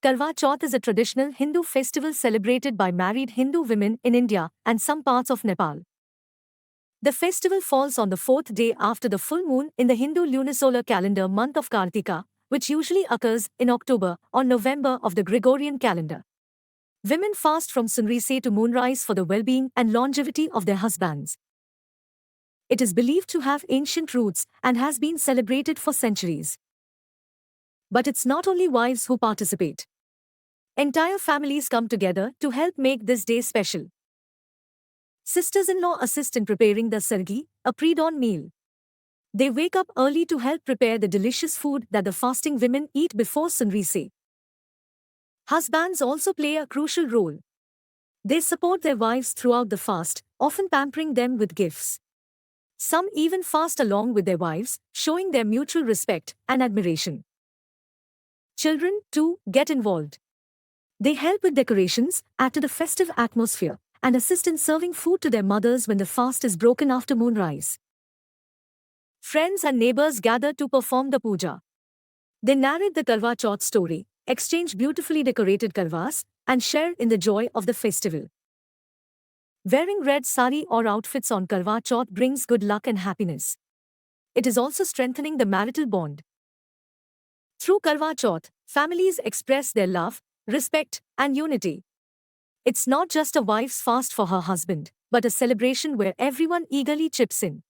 Karva Chauth is a traditional Hindu festival celebrated by married Hindu women in India and some parts of Nepal. The festival falls on the fourth day after the full moon in the Hindu lunisolar calendar month of Kartika, which usually occurs in October or November of the Gregorian calendar. Women fast from sunrise to moonrise for the well-being and longevity of their husbands. It is believed to have ancient roots and has been celebrated for centuries. But it's not only wives who participate. Entire families come together to help make this day special. Sisters-in-law assist in preparing the sargi, a pre-dawn meal. They wake up early to help prepare the delicious food that the fasting women eat before sunrise. Husbands also play a crucial role. They support their wives throughout the fast, often pampering them with gifts. Some even fast along with their wives, showing their mutual respect and admiration. Children, too, get involved. They help with decorations, add to the festive atmosphere, and assist in serving food to their mothers when the fast is broken after moonrise. Friends and neighbors gather to perform the puja. They narrate the Karva Chauth story, exchange beautifully decorated karvas, and share in the joy of the festival. Wearing red sari or outfits on Karva Chauth brings good luck and happiness. It is also strengthening the marital bond. Through Karva Chauth, families express their love, respect, and unity. It's not just a wife's fast for her husband, but a celebration where everyone eagerly chips in.